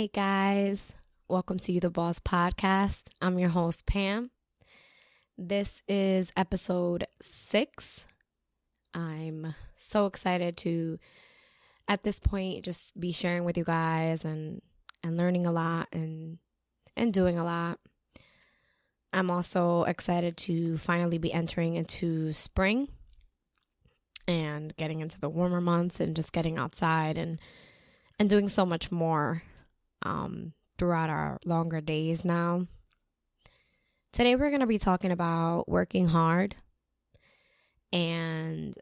Hey guys, welcome to You the Boss podcast. I'm your host, Pam. This is episode 6. I'm so excited to, at this point, just be sharing with you guys and learning a lot and doing a lot. I'm also excited to finally be entering into spring and getting into the warmer months and just getting outside and doing so much more throughout our longer days now. Today we're going to be talking about working hard and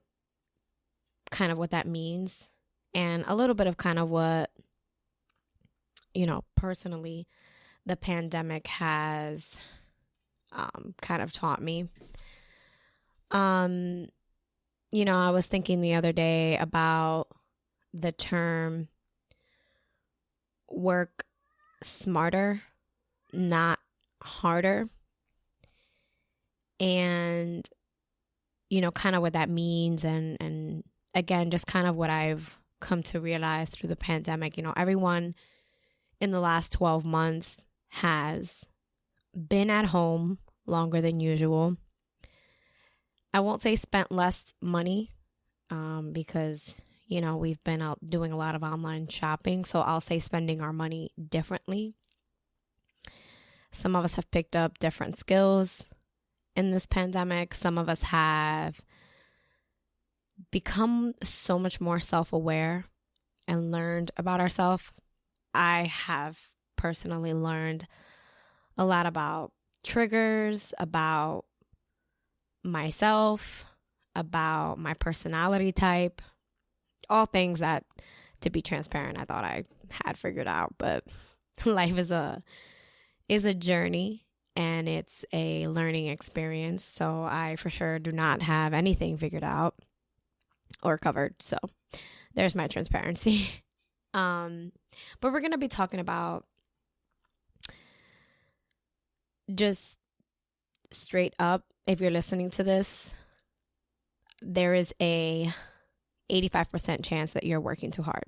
kind of what that means and a little bit of kind of what, personally the pandemic has kind of taught me. I was thinking the other day about the term work smarter, not harder. And, kind of what that means. And again, just kind of what I've come to realize through the pandemic. Everyone in the last 12 months has been at home longer than usual. I won't say spent less money because we've been out doing a lot of online shopping, so I'll say spending our money differently. Some of us have picked up different skills in this pandemic. Some of us have become so much more self-aware and learned about ourselves. I have personally learned a lot about triggers, about myself, about my personality type. All things that, to be transparent, I thought I had figured out, but life is a journey and it's a learning experience. So I for sure do not have anything figured out or covered. So there's my transparency. But we're going to be talking about just straight up, if you're listening to this, there is a 85% chance that you're working too hard.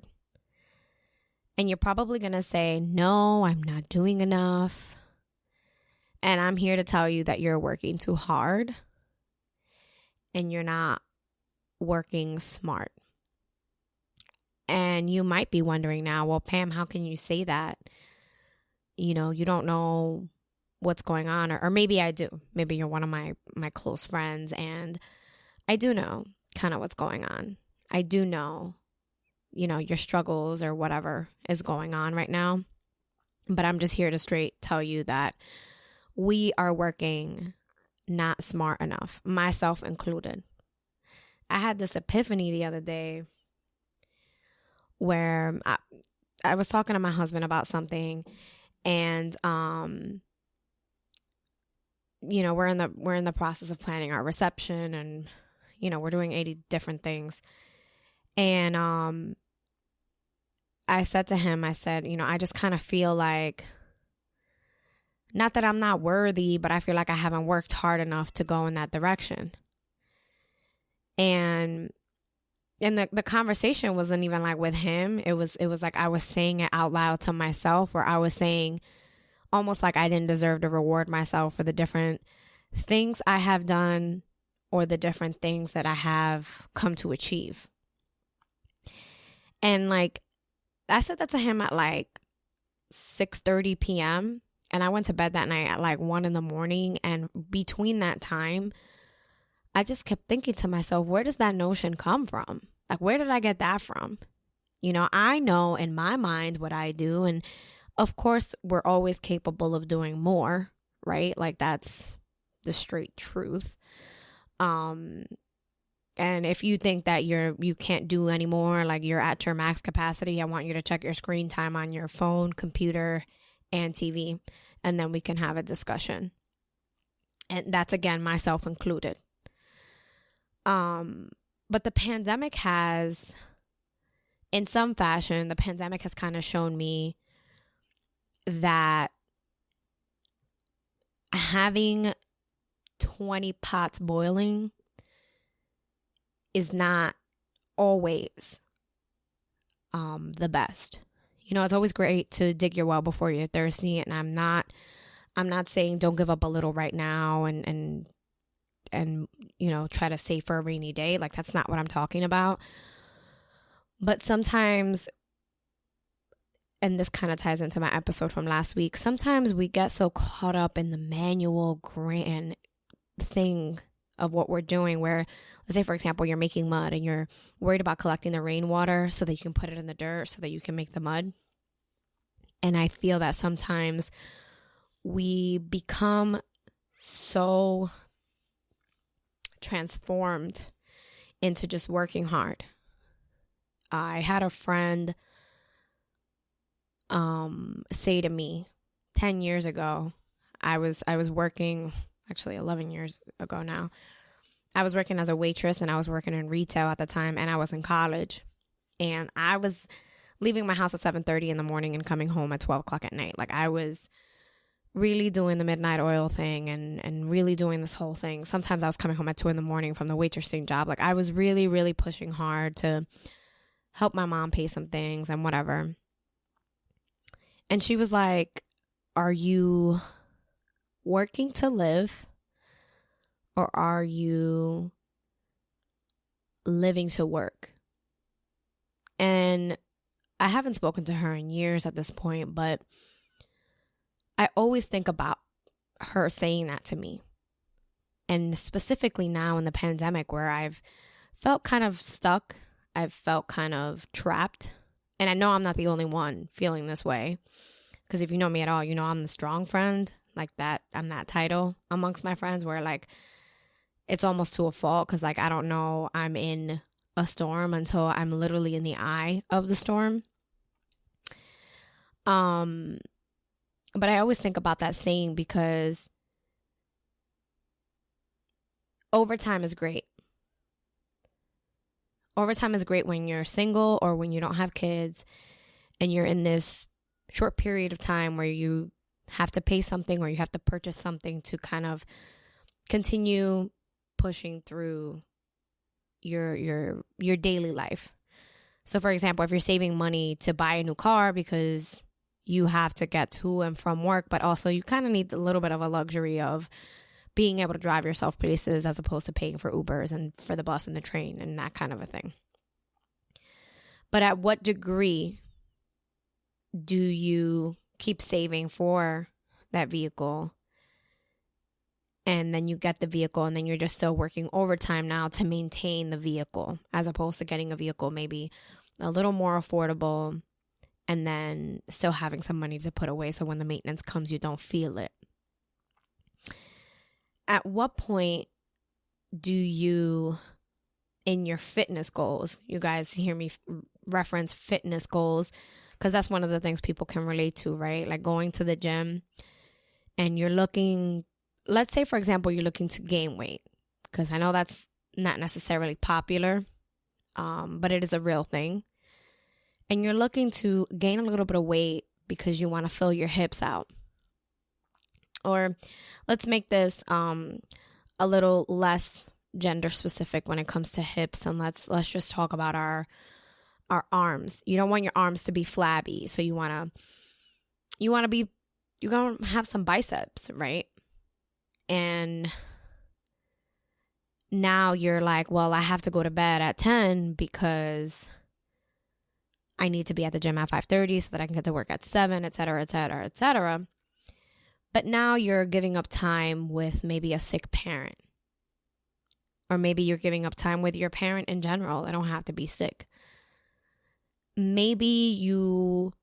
And you're probably going to say, no, I'm not doing enough. And I'm here to tell you that you're working too hard and you're not working smart. And you might be wondering now, well, Pam, how can you say that? You don't know what's going on, or maybe I do. Maybe you're one of my close friends and I do know kind of what's going on. I do know, your struggles or whatever is going on right now. But I'm just here to straight tell you that we are working not smart enough, myself included. I had this epiphany the other day where I was talking to my husband about something, and we're in the process of planning our reception, and we're doing 80 different things. And I said to him, I just kind of feel like, not that I'm not worthy, but I feel like I haven't worked hard enough to go in that direction. And the conversation wasn't even like with him. It was like I was saying it out loud to myself, where I was saying almost like I didn't deserve to reward myself for the different things I have done or the different things that I have come to achieve. And like, I said that to him at like 6:30 p.m. and I went to bed that night at like 1 a.m. And between that time, I just kept thinking to myself, where does that notion come from? Like, where did I get that from? I know in my mind what I do. And of course, we're always capable of doing more, right? Like, that's the straight truth. And if you think that you can't do anymore, like you're at your max capacity, I want you to check your screen time on your phone, computer, and TV, and then we can have a discussion. And that's, again, myself included. But the pandemic has, in some fashion, kind of shown me that having 20 pots boiling is not always the best. You know, it's always great to dig your well before you're thirsty. And I'm not saying don't give up a little right now and you know, try to save for a rainy day. Like, that's not what I'm talking about. But sometimes, and this kind of ties into my episode from last week, sometimes we get so caught up in the manual grand thing of what we're doing, where, let's say, for example, you're making mud and you're worried about collecting the rainwater so that you can put it in the dirt so that you can make the mud. And I feel that sometimes we become so transformed into just working hard. I had a friend say to me 10 years ago, I was working, actually 11 years ago now, I was working as a waitress and I was working in retail at the time, and I was in college, and I was leaving my house at 7:30 in the morning and coming home at 12 o'clock at night. Like, I was really doing the midnight oil thing and really doing this whole thing. Sometimes I was coming home at 2 in the morning from the waitressing job. Like, I was really, really pushing hard to help my mom pay some things and whatever. And she was like, are you working to live, or are you living to work? And I haven't spoken to her in years at this point, but I always think about her saying that to me. And specifically now in the pandemic, where I've felt kind of stuck, I've felt kind of trapped. And I know I'm not the only one feeling this way, because if you know me at all, you know I'm the strong friend, like that. I'm that title amongst my friends, where like it's almost to a fault, because like I don't know I'm in a storm until I'm literally in the eye of the storm. But I always think about that saying, because overtime is great. Overtime is great when you're single or when you don't have kids and you're in this short period of time where you have to pay something or you have to purchase something to kind of continue pushing through your daily life. So for example, if you're saving money to buy a new car because you have to get to and from work, but also you kind of need a little bit of a luxury of being able to drive yourself places as opposed to paying for Ubers and for the bus and the train and that kind of a thing. But at what degree do you keep saving for that vehicle, and then you get the vehicle and then you're just still working overtime now to maintain the vehicle, as opposed to getting a vehicle maybe a little more affordable and then still having some money to put away so when the maintenance comes, you don't feel it? At what point do you, in your fitness goals, you guys hear me reference fitness goals, because that's one of the things people can relate to, right? Like going to the gym and you're looking, let's say, for example, you're looking to gain weight, because I know that's not necessarily popular, but it is a real thing. And you're looking to gain a little bit of weight because you want to fill your hips out. Or let's make this a little less gender specific when it comes to hips, and let's just talk about our arms. You don't want your arms to be flabby, so you're gonna have some biceps, right? And now you're like, well, I have to go to bed at 10 because I need to be at the gym at 5:30 so that I can get to work at 7, et cetera, et cetera, et cetera. But now you're giving up time with maybe a sick parent. Or maybe you're giving up time with your parent in general. They don't have to be sick. Maybe you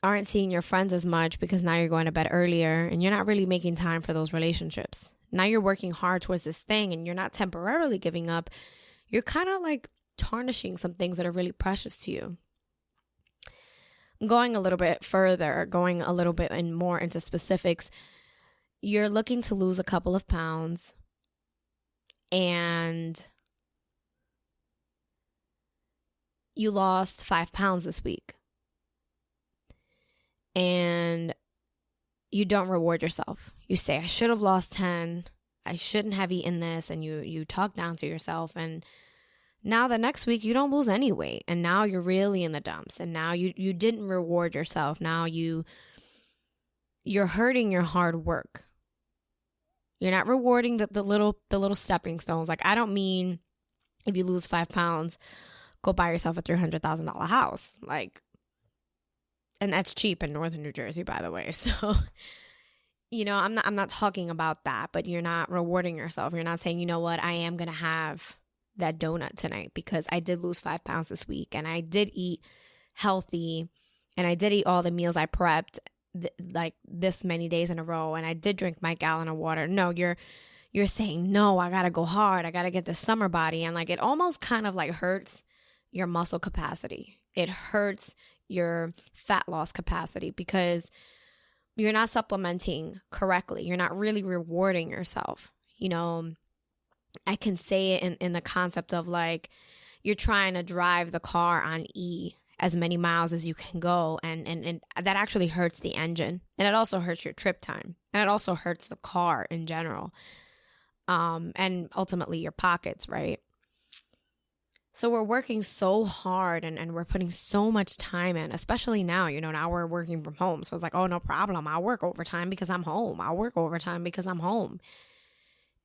aren't seeing your friends as much because now you're going to bed earlier and you're not really making time for those relationships. Now you're working hard towards this thing and you're not temporarily giving up. You're kind of like tarnishing some things that are really precious to you. Going a little bit further, going a little bit more into specifics, you're looking to lose a couple of pounds and you lost 5 pounds this week. And you don't reward yourself. You say, I should have lost 10. I shouldn't have eaten this. And you talk down to yourself. And Now the next week you don't lose any weight, and now you're really in the dumps, and now you didn't reward yourself. Now you're hurting your hard work. You're not rewarding the little stepping stones. Like, I don't mean if you lose 5 pounds, go buy yourself a $300,000 house. Like, and that's cheap in northern New Jersey, by the way. So, I'm not talking about that, but you're not rewarding yourself. You're not saying, you know what, I am going to have that donut tonight because I did lose 5 pounds this week, and I did eat healthy, and I did eat all the meals I prepped like this many days in a row, and I did drink my gallon of water. No, you're saying, no, I gotta go hard. I gotta get this summer body. And like, it almost kind of like hurts your muscle capacity. It hurts your fat loss capacity because you're not supplementing correctly. You're not really rewarding yourself. I can say it in the concept of like, you're trying to drive the car on E as many miles as you can go. And that actually hurts the engine. And it also hurts your trip time. And it also hurts the car in general. And ultimately your pockets, right? So we're working so hard and we're putting so much time in, especially now, now we're working from home. So it's like, oh, no problem. I'll work overtime because I'm home. I'll work overtime because I'm home.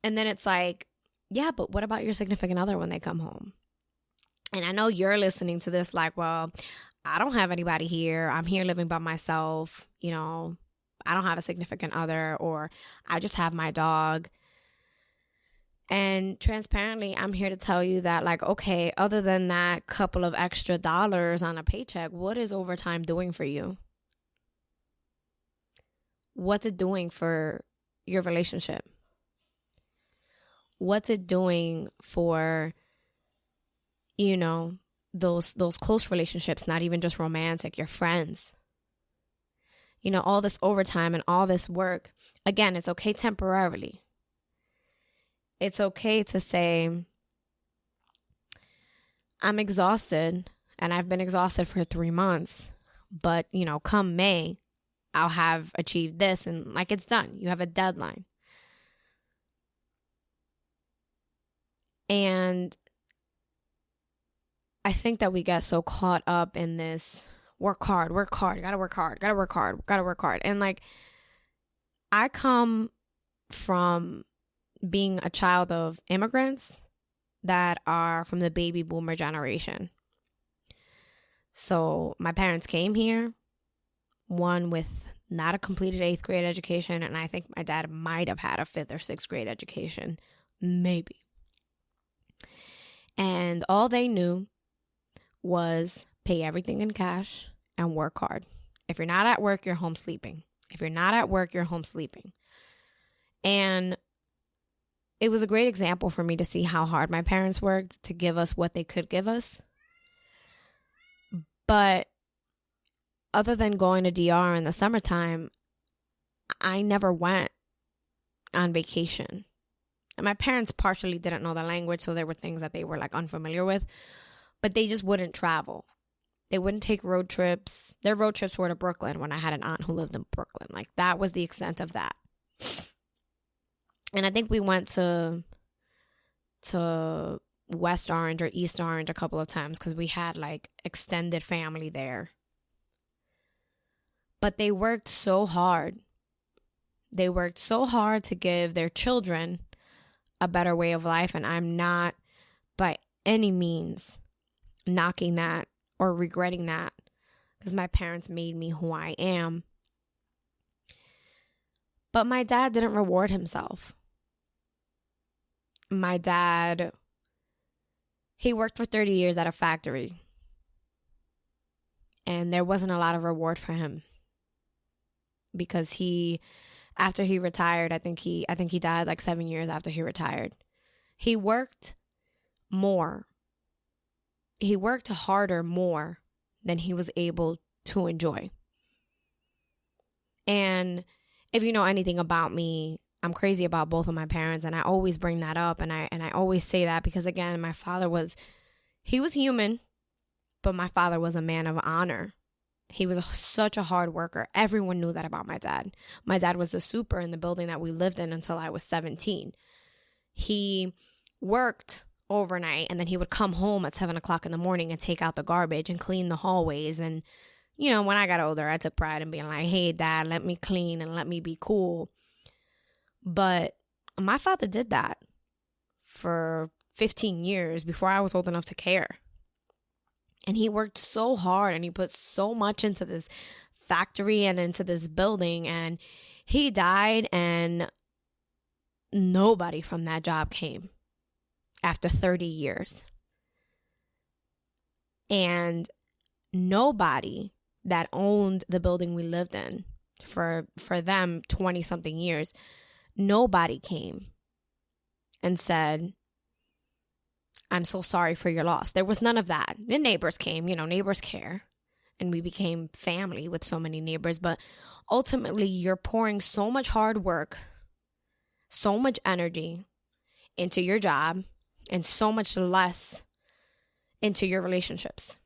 And then it's like, yeah, but what about your significant other when they come home? And I know you're listening to this like, well, I don't have anybody here. I'm here living by myself. I don't have a significant other, or I just have my dog. And transparently, I'm here to tell you that, like, okay, other than that couple of extra dollars on a paycheck, what is overtime doing for you? What's it doing for your relationship? What's it doing for, those close relationships, not even just romantic, your friends? All this overtime and all this work. Again, it's okay temporarily. It's okay to say, I'm exhausted and I've been exhausted for 3 months, but, come May, I'll have achieved this, and like, it's done. You have a deadline. And I think that we get so caught up in this work hard, gotta work hard. And like, I come from being a child of immigrants that are from the baby boomer generation. So my parents came here, one with not a completed 8th grade education, and I think my dad might have had a 5th or 6th grade education, maybe. And all they knew was pay everything in cash and work hard. If you're not at work, you're home sleeping. And it was a great example for me to see how hard my parents worked to give us what they could give us. But other than going to DR in the summertime, I never went on vacation. And my parents partially didn't know the language, so there were things that they were like unfamiliar with, but they just wouldn't travel. They wouldn't take road trips. Their road trips were to Brooklyn when I had an aunt who lived in Brooklyn. Like, that was the extent of that. And I think we went to West Orange or East Orange a couple of times because we had like extended family there. But they worked so hard. They worked so hard to give their children a better way of life. And I'm not by any means knocking that or regretting that, because my parents made me who I am. But my dad didn't reward himself. My dad, he worked for 30 years at a factory, and there wasn't a lot of reward for him because after he retired, I think he died like 7 years after he retired. He worked more. He worked harder more than he was able to enjoy. And if you know anything about me, I'm crazy about both of my parents, and I always bring that up, and I always say that because, again, my father was human, but my father was a man of honor. He was such a hard worker. Everyone knew that about my dad. My dad was the super in the building that we lived in until I was 17. He worked overnight, and then he would come home at 7 o'clock in the morning and take out the garbage and clean the hallways. And, when I got older, I took pride in being like, hey, Dad, let me clean and let me be cool. But my father did that for 15 years before I was old enough to care. And he worked so hard and he put so much into this factory and into this building, and he died and nobody from that job came after 30 years. And nobody that owned the building we lived in for them 20 something years, nobody came and said, I'm so sorry for your loss. There was none of that. The neighbors came, neighbors care. And we became family with so many neighbors. But ultimately, you're pouring so much hard work, so much energy into your job, and so much less into your relationships.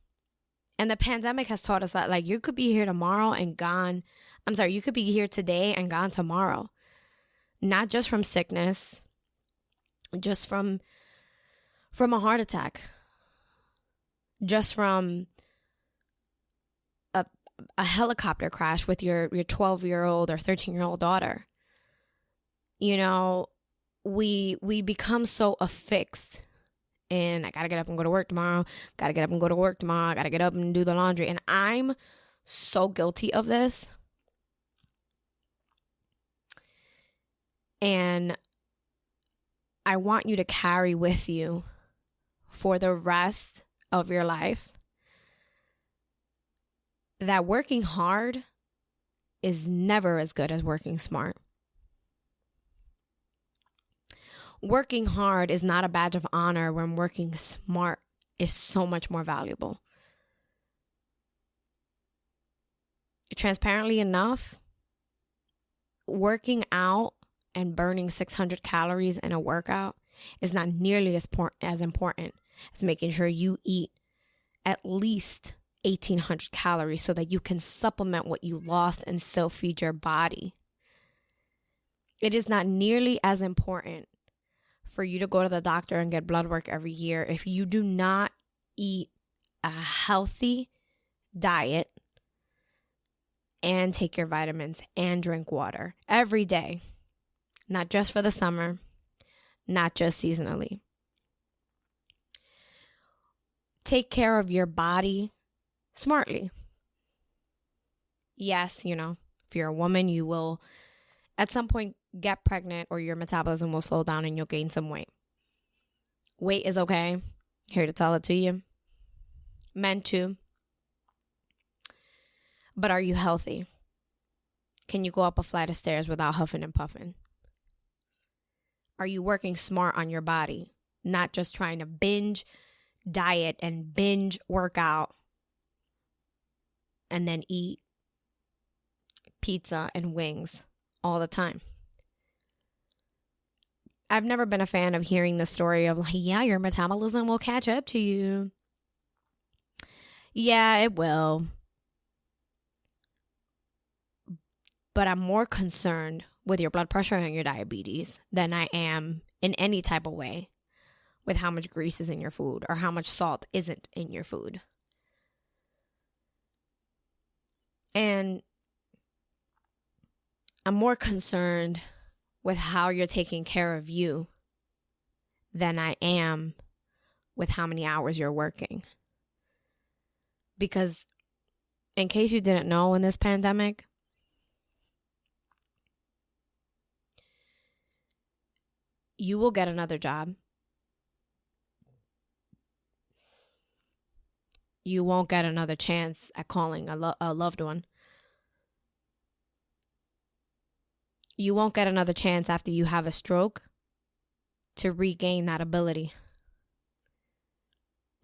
And the pandemic has taught us that, you could be here tomorrow and gone. You could be here today and gone tomorrow. Not just from sickness, just from a heart attack, just from a helicopter crash with your 12-year-old or 13-year-old daughter. We become so affixed in, I gotta get up and go to work tomorrow, I gotta get up and do the laundry. And I'm so guilty of this. And I want you to carry with you for the rest of your life that working hard is never as good as working smart. Working hard is not a badge of honor when working smart is so much more valuable. Transparently enough, working out and burning 600 calories in a workout is not nearly as important as making sure you eat at least 1,800 calories so that you can supplement what you lost and still feed your body. It is not nearly as important for you to go to the doctor and get blood work every year if you do not eat a healthy diet and take your vitamins and drink water every day, not just for the summer, not just seasonally. Take care of your body smartly. Yes, if you're a woman, you will at some point get pregnant or your metabolism will slow down and you'll gain some weight. Weight is okay. Here to tell it to you. Men too. But are you healthy? Can you go up a flight of stairs without huffing and puffing? Are you working smart on your body? Not just trying to binge diet and binge workout and then eat pizza and wings all the time. I've never been a fan of hearing the story of your metabolism will catch up to you. Yeah, it will. But I'm more concerned with your blood pressure and your diabetes than I am in any type of way with how much grease is in your food or how much salt isn't in your food. And I'm more concerned with how you're taking care of you than I am with how many hours you're working. Because in case you didn't know, in this pandemic, you will get another job. You won't get another chance at calling a loved one. You won't get another chance after you have a stroke to regain that ability.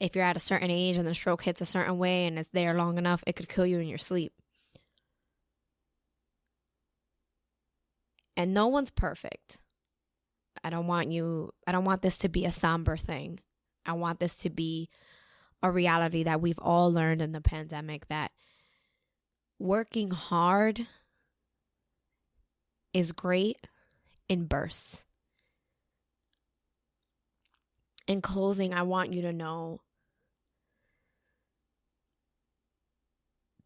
If you're at a certain age and the stroke hits a certain way and it's there long enough, it could kill you in your sleep. And no one's perfect. I don't want this to be a somber thing. I want this to be a reality that we've all learned in the pandemic, that working hard is great in bursts. In closing, I want you to know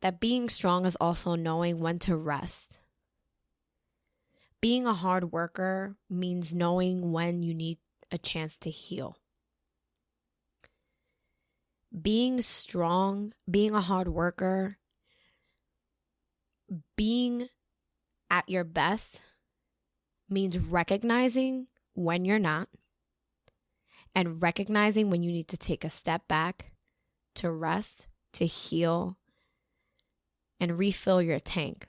that being strong is also knowing when to rest. Being a hard worker means knowing when you need a chance to heal. Being strong, being a hard worker, being at your best means recognizing when you're not and recognizing when you need to take a step back to rest, to heal, and refill your tank.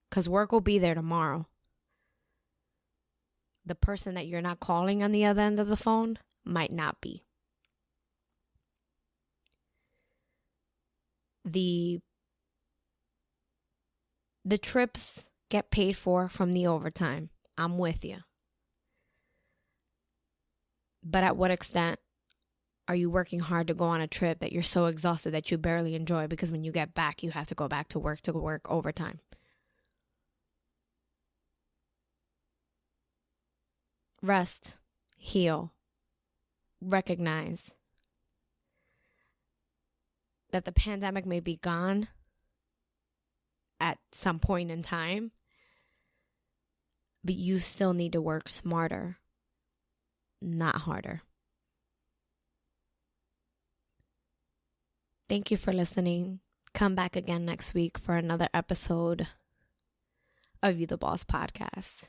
Because work will be there tomorrow. The person that you're not calling on the other end of the phone might not be. The trips get paid for from the overtime. I'm with you. But at what extent are you working hard to go on a trip that you're so exhausted that you barely enjoy because when you get back, you have to go back to work overtime? Rest, heal, recognize that the pandemic may be gone at some point in time, but you still need to work smarter, not harder. Thank you for listening. Come back again next week for another episode of You the Boss podcast.